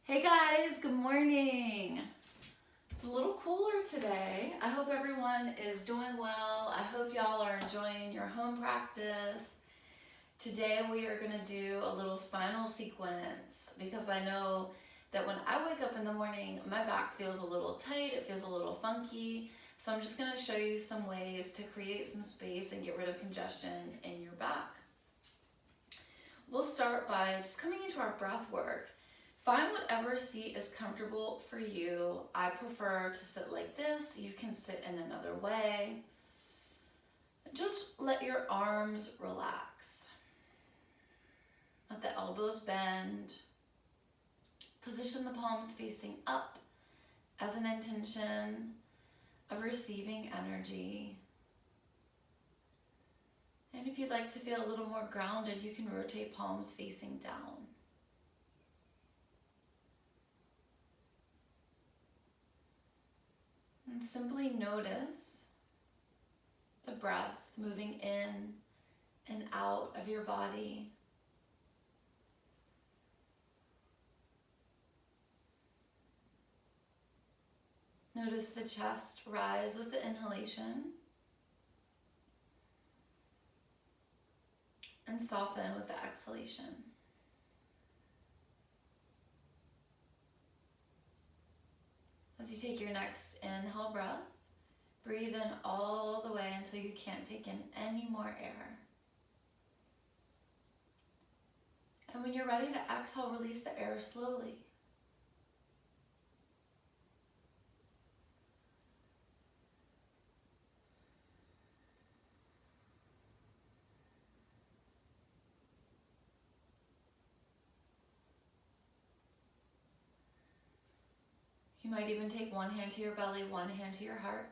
Hey guys, good morning. It's a little cooler today. I hope everyone is doing well. I hope y'all are enjoying your home practice. Today we are gonna do a little spinal sequence because I know that when I wake up in the morning, my back feels a little tight, it feels a little funky. So I'm just gonna show you some ways to create some space and get rid of congestion in your back. We'll start by just coming into our breath work. Find whatever seat is comfortable for you. I prefer to sit like this. You can sit in another way. Just let your arms relax. Let the elbows bend. Position the palms facing up as an intention of receiving energy. And if you'd like to feel a little more grounded, you can rotate palms facing down. And simply notice the breath moving in and out of your body. Notice the chest rise with the inhalation and soften with the exhalation. As you take your next inhale breath, breathe in all the way until you can't take in any more air. And when you're ready to exhale, release the air slowly. You might even take one hand to your belly, one hand to your heart.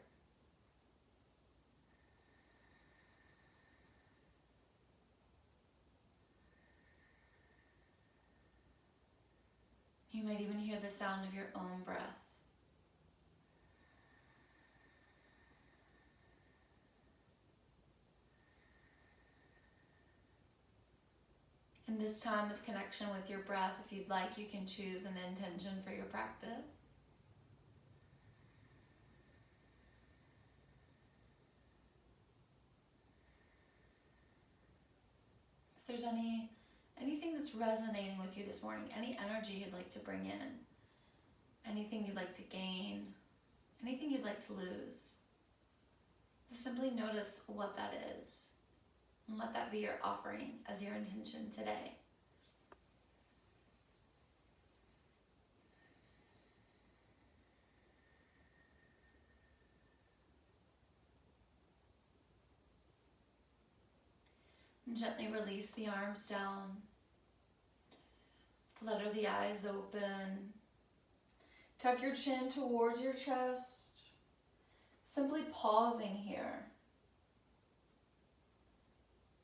You might even hear the sound of your own breath. In this time of connection with your breath, if you'd like, you can choose an intention for your practice. If there's anything that's resonating with you this morning, any energy you'd like to bring in, anything you'd like to gain, anything you'd like to lose, just simply notice what that is and let that be your offering as your intention today. And gently release the arms down. Flutter the eyes open. Tuck your chin towards your chest. Simply pausing here.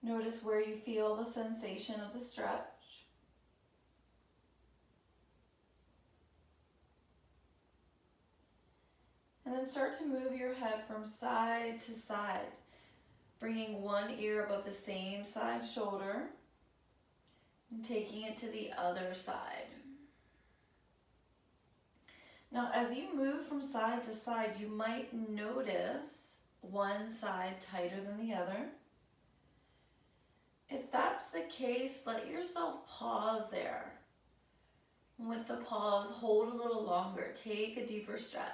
Notice where you feel the sensation of the stretch. And then start to move your head from side to side, bringing one ear above the same side shoulder and taking it to the other side. Now, as you move from side to side, you might notice one side tighter than the other. If that's the case, let yourself pause there. And with the pause, hold a little longer. Take a deeper stretch.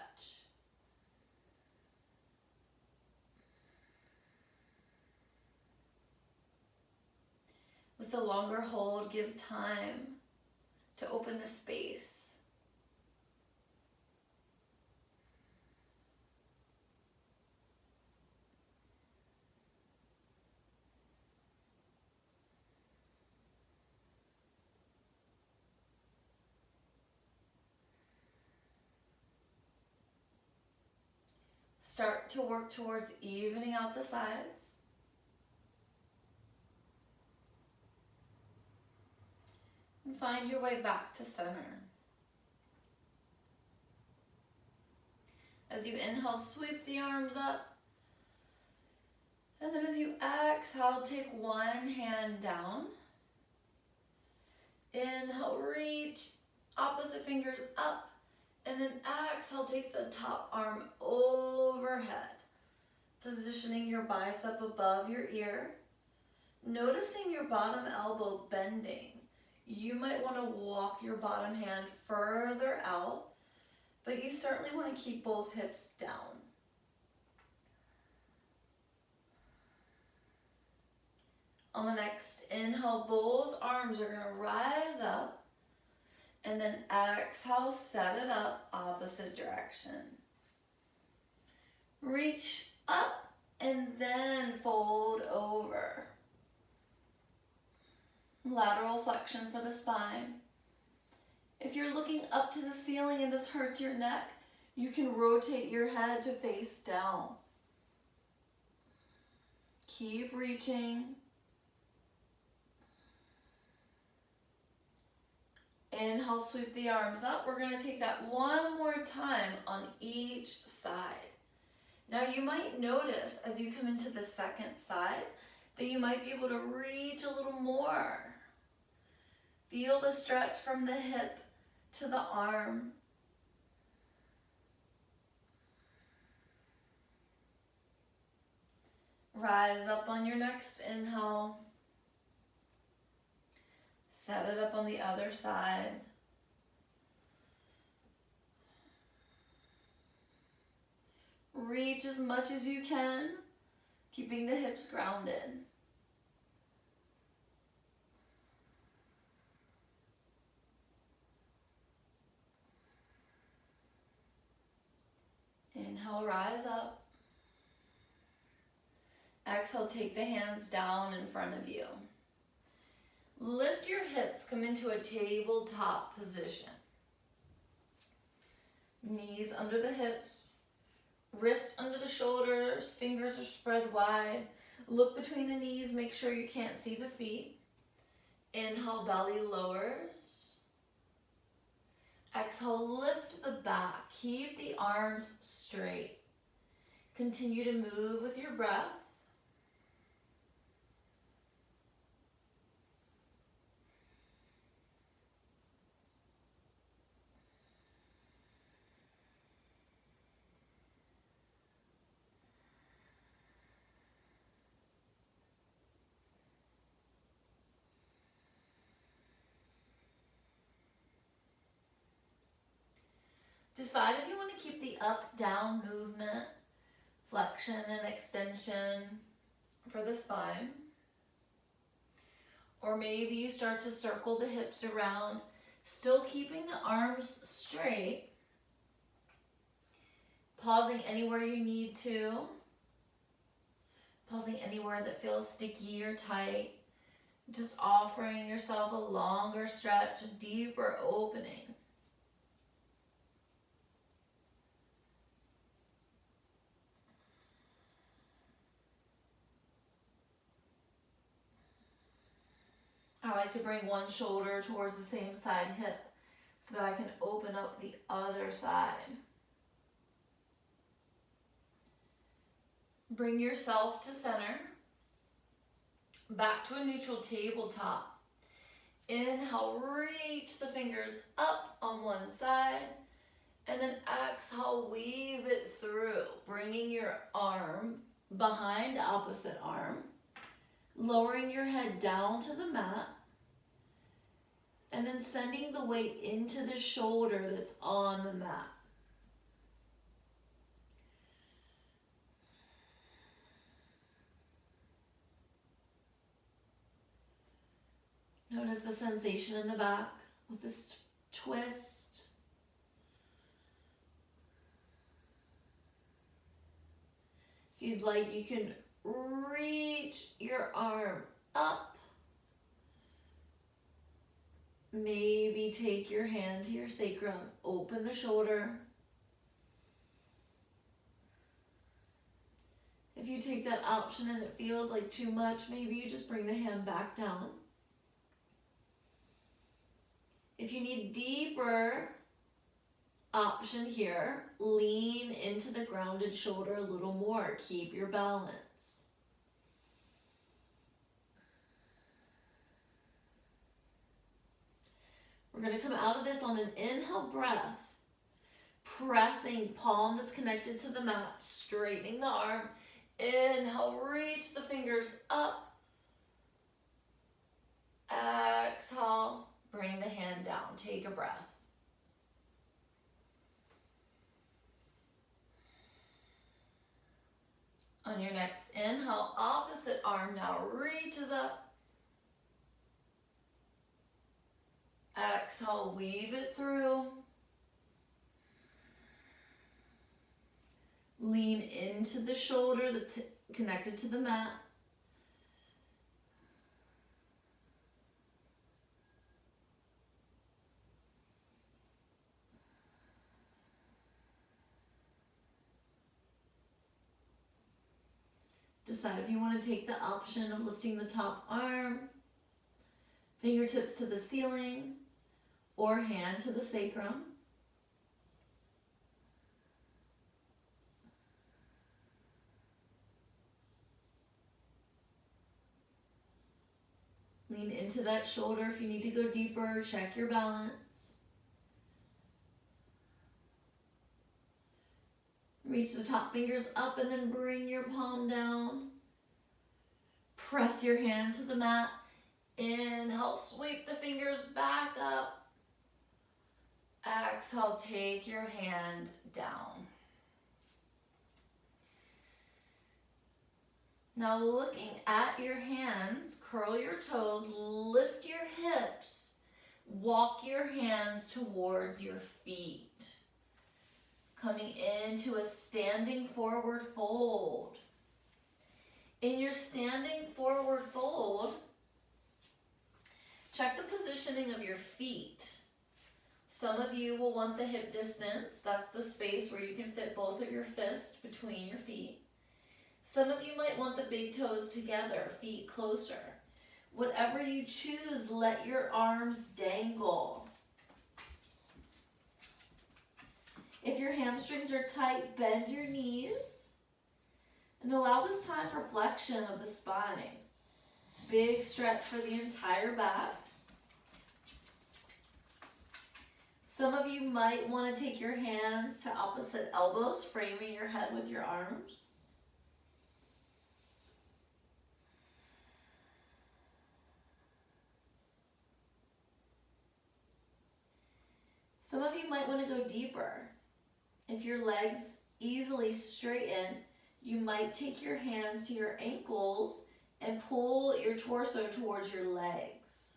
With the longer hold, give time to open the space. Start to work towards evening out the sides. And find your way back to center. As you inhale, sweep the arms up. And then as you exhale, take one hand down. Inhale, reach Opposite fingers up. And then exhale, take the top arm overhead. Positioning your bicep above your ear. Noticing your bottom elbow bending. You might want to walk your bottom hand further out, but you certainly want to keep both hips down. On the next inhale, both arms are going to rise up, and then exhale, set it up, opposite direction. Reach up and then fold over. Lateral flexion for the spine. If you're looking up to the ceiling and this hurts your neck, you can rotate your head to face down. Keep reaching. Inhale, sweep the arms up. We're going to take that one more time on each side. Now you might notice as you come into the second side that you might be able to reach a little more. Feel the stretch from the hip to the arm. Rise up on your next inhale. Set it up on the other side. Reach as much as you can, keeping the hips grounded. Inhale, rise up. Exhale, take the hands down in front of you. Lift your hips, come into a tabletop position. Knees under the hips, wrists under the shoulders, fingers are spread wide. Look between the knees, make sure you can't see the feet. Inhale, belly lowers. Exhale, lift the back. Keep the arms straight. Continue to move with your breath. Decide if you want to keep the up-down movement, flexion and extension for the spine. Or maybe you start to circle the hips around, still keeping the arms straight. Pausing anywhere you need to. Pausing anywhere that feels sticky or tight. Just offering yourself a longer stretch, a deeper opening. I like to bring one shoulder towards the same side hip so that I can open up the other side. Bring yourself to center. Back to a neutral tabletop. Inhale, reach the fingers up on one side. And then exhale, weave it through, bringing your arm behind opposite arm. Lowering your head down to the mat. And then sending the weight into the shoulder that's on the mat. Notice the sensation in the back with this twist. If you'd like, you can reach your arm up. Maybe take your hand to your sacrum, open the shoulder. If you take that option and it feels like too much, maybe you just bring the hand back down. If you need deeper option here, lean into the grounded shoulder a little more. Keep your balance. We're going to come out of this on an inhale breath, pressing palm that's connected to the mat, straightening the arm. Inhale, reach the fingers up. Exhale, bring the hand down. Take a breath. On your next inhale, opposite arm now reaches up. Exhale, weave it through. Lean into the shoulder that's connected to the mat. Decide if you want to take the option of lifting the top arm, fingertips to the ceiling, or hand to the sacrum. Lean into that shoulder if you need to go deeper. Check your balance. Reach the top fingers up and then bring your palm down. Press your hand to the mat. Inhale, sweep the fingers back up. Exhale, take your hand down. Now looking at your hands, curl your toes, lift your hips, walk your hands towards your feet. Coming into a standing forward fold. In your standing forward fold, check the positioning of your feet. Some of you will want the hip distance. That's the space where you can fit both of your fists between your feet. Some of you might want the big toes together, feet closer. Whatever you choose, let your arms dangle. If your hamstrings are tight, bend your knees and allow this time for flexion of the spine. Big stretch for the entire back. Some of you might want to take your hands to opposite elbows, framing your head with your arms. Some of you might want to go deeper. If your legs easily straighten, you might take your hands to your ankles and pull your torso towards your legs.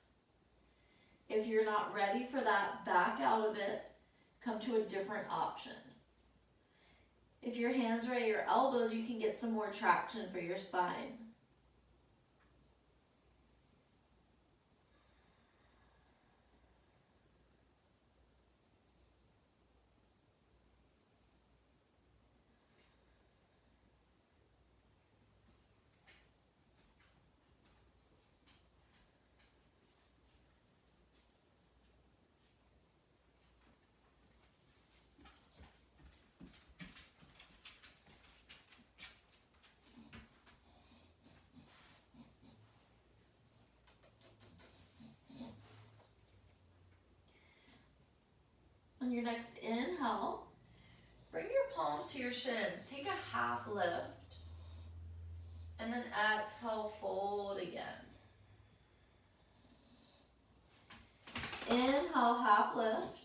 If you're not ready for that, back out of it, come to a different option. If your hands are at your elbows, you can get some more traction for your spine. On your next inhale, bring your palms to your shins. Take a half lift. And then exhale, fold again. Inhale, half lift.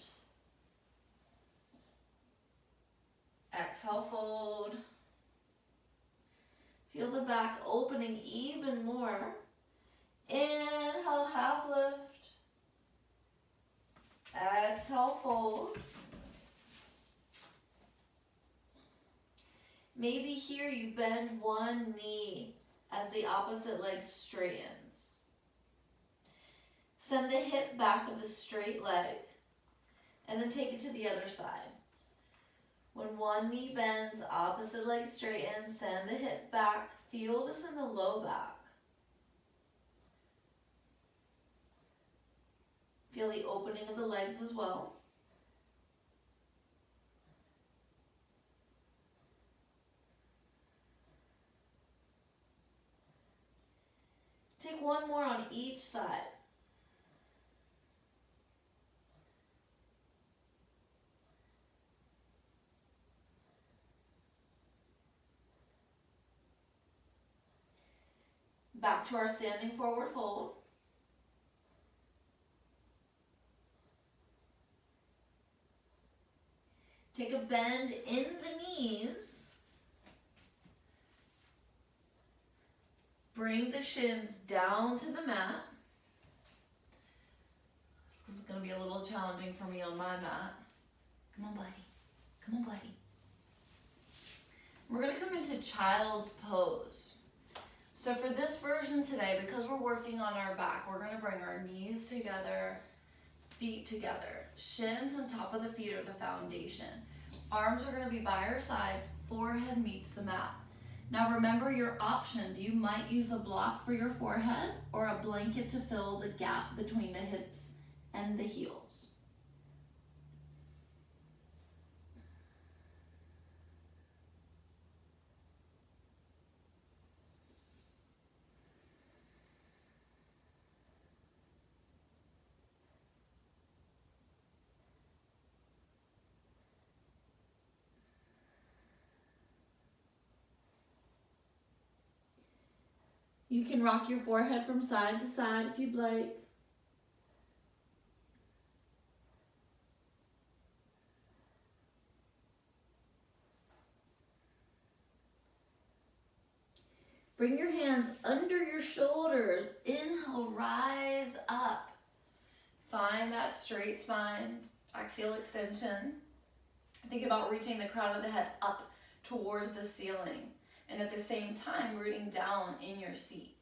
Exhale, fold. Feel the back opening even more. Inhale, half lift. Exhale, fold. Maybe here you bend one knee as the opposite leg straightens. Send the hip back of the straight leg and then take it to the other side. When one knee bends, opposite leg straightens, send the hip back. Feel this in the low back. Feel the opening of the legs as well. Take one more on each side. Back to our standing forward fold. Take a bend in the knees. Bring the shins down to the mat. This is going to be a little challenging for me on my mat. Come on, buddy. Come on, buddy. We're going to come into child's pose. So for this version today, because we're working on our back, we're going to bring our knees together, feet together. Shins on top of the feet are the foundation. Arms are going to be by our sides, forehead meets the mat. Now remember your options. You might use a block for your forehead or a blanket to fill the gap between the hips and the heels. You can rock your forehead from side to side if you'd like. Bring your hands under your shoulders. Inhale, rise up. Find that straight spine, axial extension. Think about reaching the crown of the head up towards the ceiling. And at the same time, rooting down in your seat.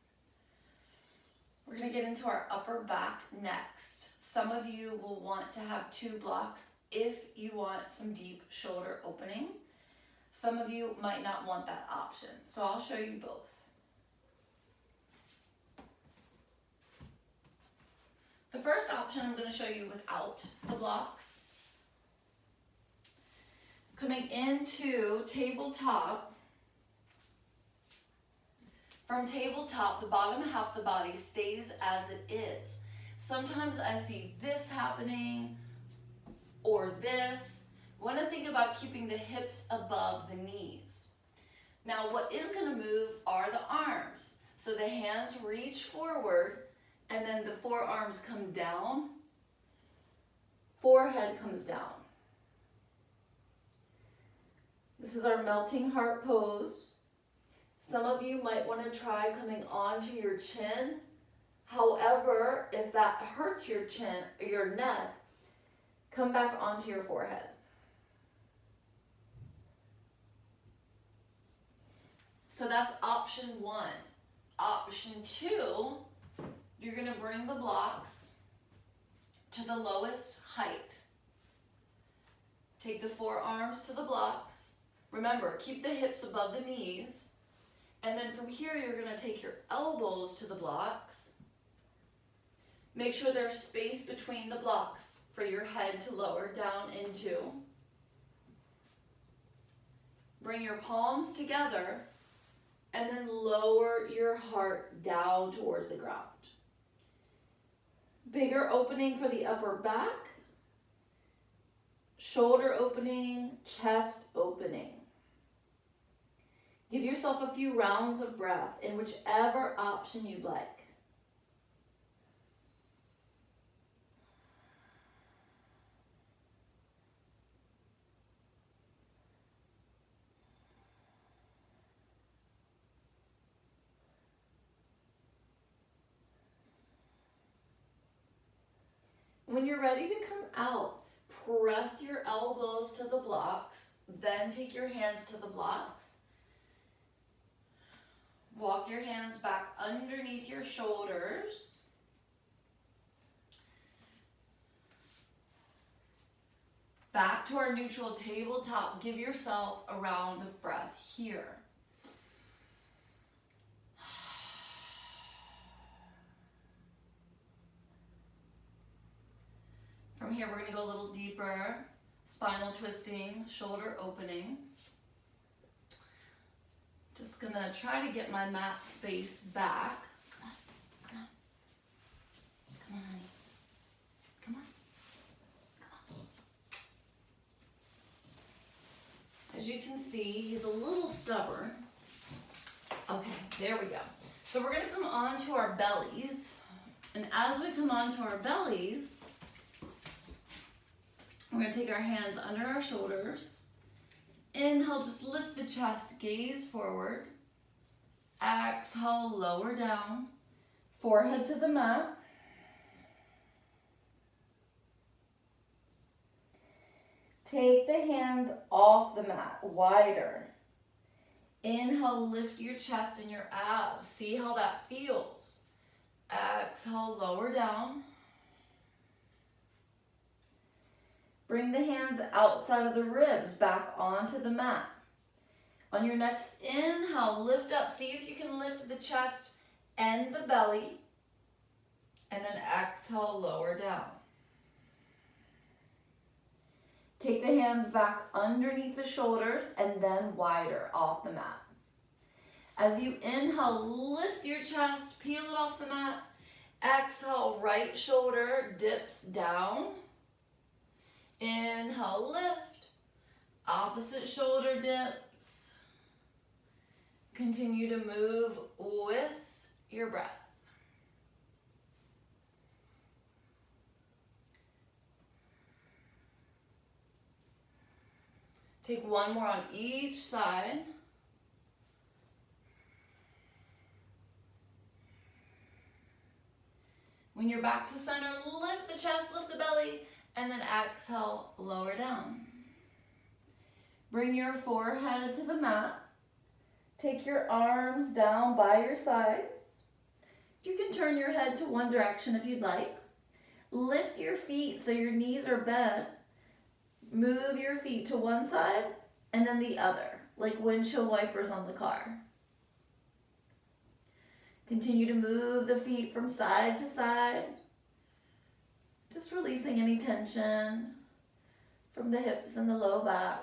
We're going to get into our upper back next. Some of you will want to have 2 blocks if you want some deep shoulder opening. Some of you might not want that option. So I'll show you both. The first option I'm going to show you without the blocks. Coming into tabletop. From tabletop, the bottom half of the body stays as it is. Sometimes I see this happening or this. We want to think about keeping the hips above the knees. Now what is going to move are the arms. So the hands reach forward and then the forearms come down. Forehead comes down. This is our melting heart pose. Some of you might want to try coming onto your chin. However, if that hurts your chin or your neck, come back onto your forehead. So that's option 1. Option 2, you're going to bring the blocks to the lowest height. Take the forearms to the blocks. Remember, keep the hips above the knees. And then from here, you're going to take your elbows to the blocks. Make sure there's space between the blocks for your head to lower down into. Bring your palms together and then lower your heart down towards the ground. Bigger opening for the upper back. Shoulder opening, chest opening. Give yourself a few rounds of breath in whichever option you'd like. When you're ready to come out, press your elbows to the blocks, then take your hands to the blocks. Walk your hands back underneath your shoulders. Back to our neutral tabletop. Give yourself a round of breath here. From here, we're going to go a little deeper. Spinal twisting, shoulder opening. Just going to try to get my mat space back. Come on, come on. Come on, honey. Come on. Come on. As you can see, he's a little stubborn. Okay, there we go. So we're going to come onto our bellies. And as we come onto our bellies, we're going to take our hands under our shoulders. Inhale, just lift the chest, gaze forward. Exhale, lower down. Forehead to the mat. Take the hands off the mat, wider. Inhale, lift your chest and your abs. See how that feels. Exhale, lower down. Bring the hands outside of the ribs, back onto the mat. On your next inhale, lift up. See if you can lift the chest and the belly. And then exhale, lower down. Take the hands back underneath the shoulders and then wider off the mat. As you inhale, lift your chest, peel it off the mat. Exhale, right shoulder dips down. Inhale, lift. Opposite shoulder dips. Continue to move with your breath. Take one more on each side. When you're back to center, lift the chest, lift the belly, and then exhale, lower down. Bring your forehead to the mat. Take your arms down by your sides. You can turn your head to one direction if you'd like. Lift your feet so your knees are bent. Move your feet to one side and then the other, like windshield wipers on the car. Continue to move the feet from side to side, just releasing any tension from the hips and the low back.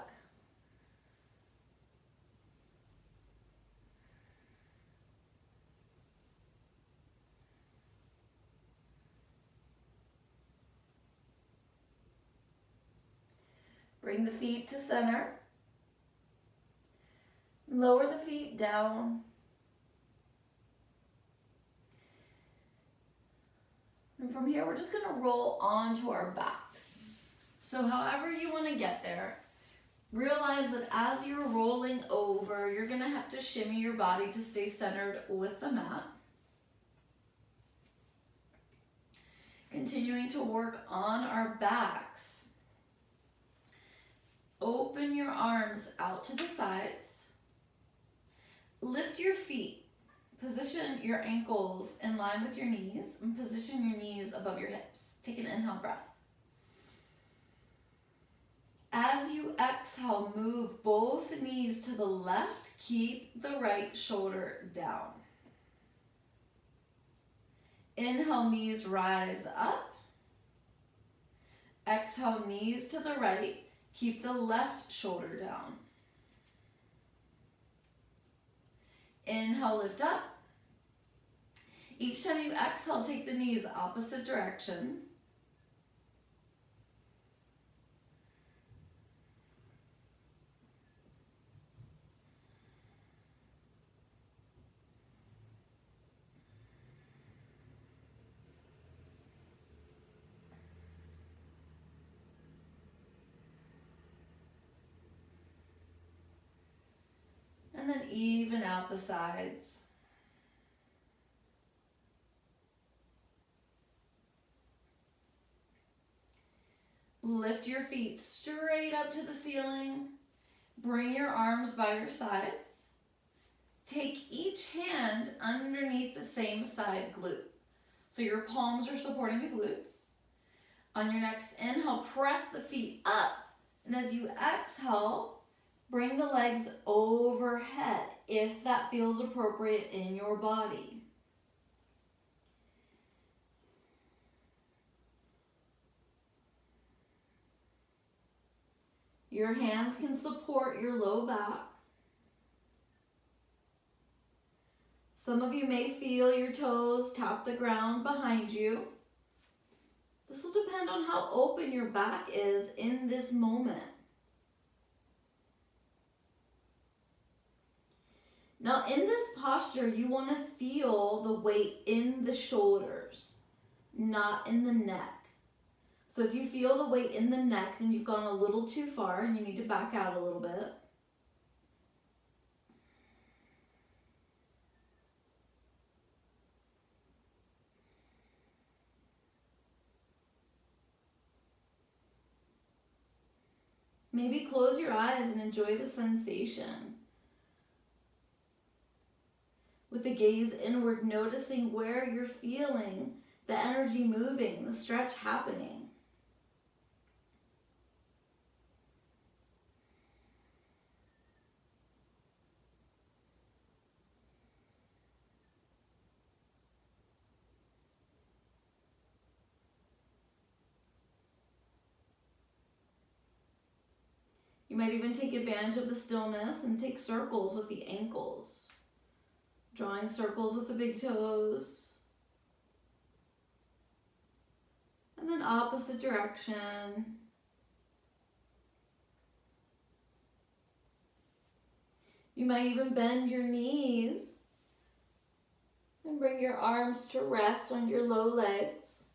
Bring the feet to center. Lower the feet down. And from here, we're just going to roll onto our backs. So however you want to get there, realize that as you're rolling over, you're going to have to shimmy your body to stay centered with the mat. Continuing to work on our backs. Open your arms out to the sides. Lift your feet. Position your ankles in line with your knees and position your knees above your hips. Take an inhale breath. As you exhale, move both knees to the left. Keep the right shoulder down. Inhale, knees rise up. Exhale, knees to the right. Keep the left shoulder down. Inhale, lift up. Each time you exhale, take the knees opposite direction. And then even out the sides. Lift your feet straight up to the ceiling. Bring your arms by your sides. Take each hand underneath the same side glute. So your palms are supporting the glutes. On your next inhale, press the feet up. And as you exhale, bring the legs overhead if that feels appropriate in your body. Your hands can support your low back. Some of you may feel your toes tap the ground behind you. This will depend on how open your back is in this moment. Now in this posture, you want to feel the weight in the shoulders, not in the neck. So if you feel the weight in the neck, then you've gone a little too far and you need to back out a little bit. Maybe close your eyes and enjoy the sensation. With the gaze inward, noticing where you're feeling the energy moving, the stretch happening. You might even take advantage of the stillness and take circles with the ankles. Drawing circles with the big toes. And then opposite direction. You might even bend your knees and bring your arms to rest on your low legs.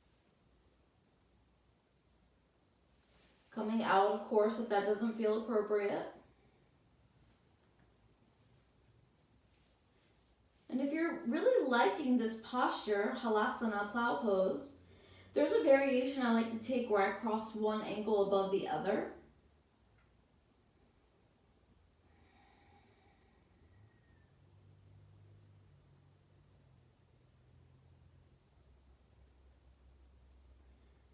Coming out, of course, if that doesn't feel appropriate. And if you're really liking this posture, Halasana, plow pose, there's a variation I like to take where I cross one ankle above the other.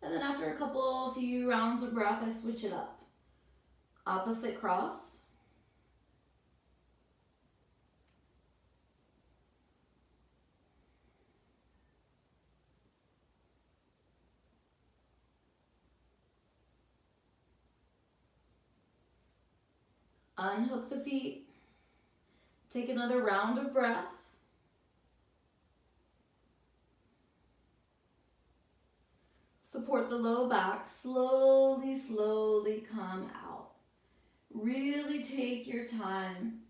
And then after a few rounds of breath, I switch it up. Opposite cross. Unhook the feet. Take another round of breath. Support the low back. Slowly, slowly come out. Really take your time.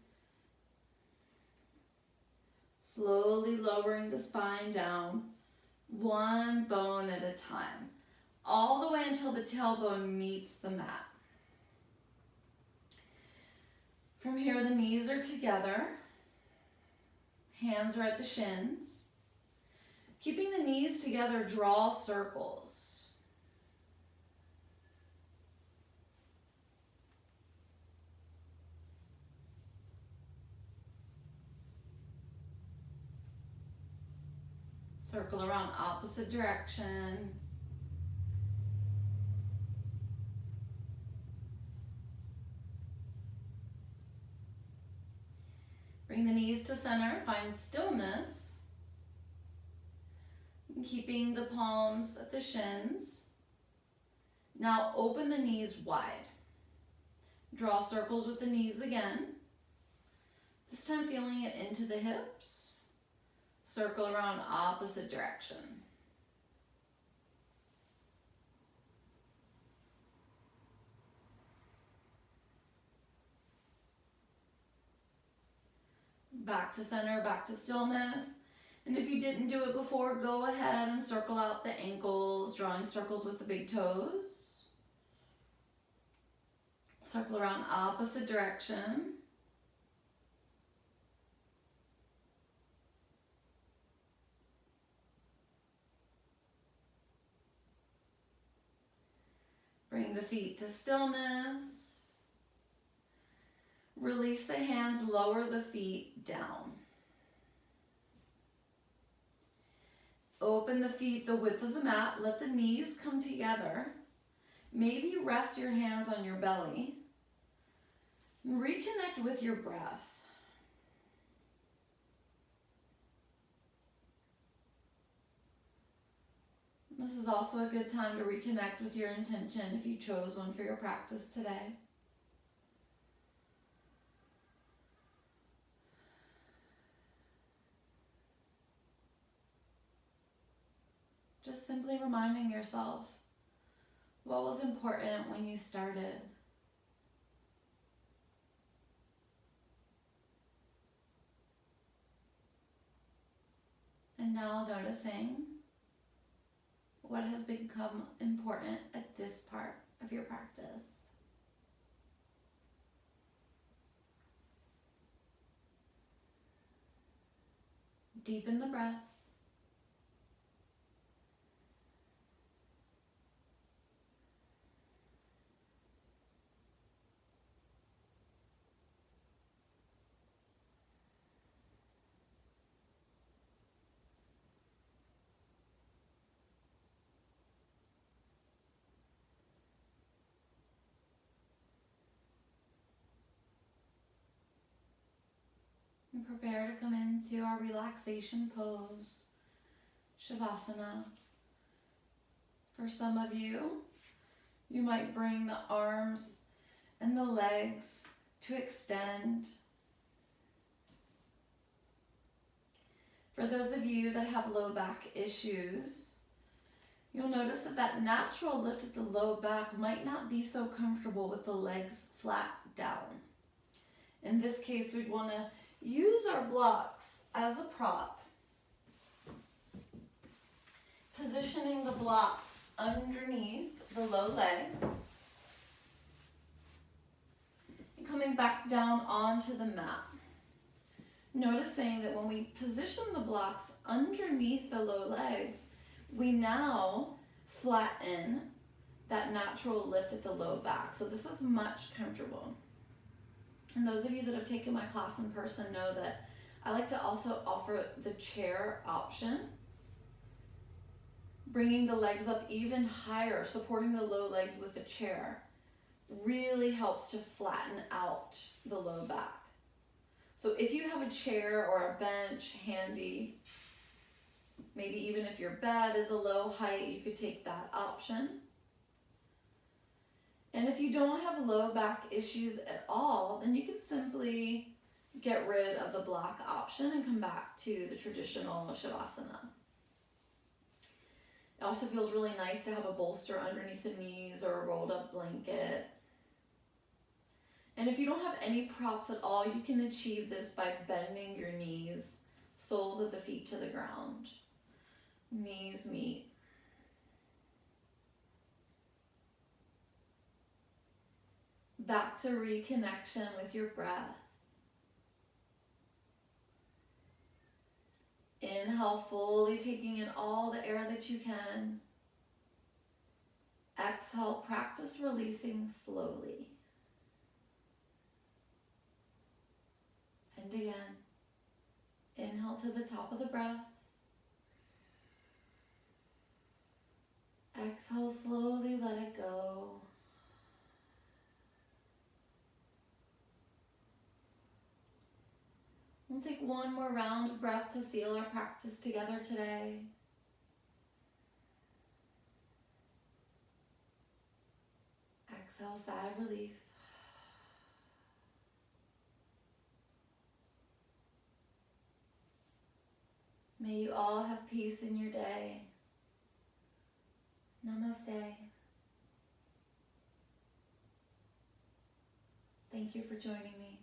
Slowly lowering the spine down, one bone at a time, all the way until the tailbone meets the mat. From here, the knees are together. Hands are at the shins. Keeping the knees together, draw circles. Circle around opposite direction. Bring the knees to center, find stillness. And keeping the palms at the shins. Now open the knees wide. Draw circles with the knees again. This time feeling it into the hips. Circle around opposite direction. Back to center, back to stillness. And if you didn't do it before, go ahead and circle out the ankles, drawing circles with the big toes. Circle around opposite direction. Bring the feet to stillness. Release the hands, lower the feet down. Open the feet the width of the mat. Let the knees come together. Maybe rest your hands on your belly. Reconnect with your breath. This is also a good time to reconnect with your intention if you chose one for your practice today. Just simply reminding yourself what was important when you started. And now noticing what has become important at this part of your practice. Deepen the breath. And prepare to come into our relaxation pose, Shavasana. For some of you, you might bring the arms and the legs to extend. For those of you that have low back issues, you'll notice that that natural lift at the low back might not be so comfortable with the legs flat down. In this case, we'd want to use our blocks as a prop, positioning the blocks underneath the low legs, and coming back down onto the mat. Noticing that when we position the blocks underneath the low legs, we now flatten that natural lift at the low back. So this is much comfortable. And those of you that have taken my class in person know that I like to also offer the chair option. Bringing the legs up even higher, supporting the low legs with the chair, really helps to flatten out the low back. So if you have a chair or a bench handy, maybe even if your bed is a low height, you could take that option. And if you don't have low back issues at all, then you can simply get rid of the block option and come back to the traditional Shavasana. It also feels really nice to have a bolster underneath the knees or a rolled up blanket. And if you don't have any props at all, you can achieve this by bending your knees, soles of the feet to the ground. Knees meet. Back to reconnection with your breath. Inhale, fully taking in all the air that you can. Exhale, practice releasing slowly. And again, inhale to the top of the breath. Exhale, slowly let it go. We'll take one more round of breath to seal our practice together today. Exhale, sigh of relief. May you all have peace in your day. Namaste. Thank you for joining me.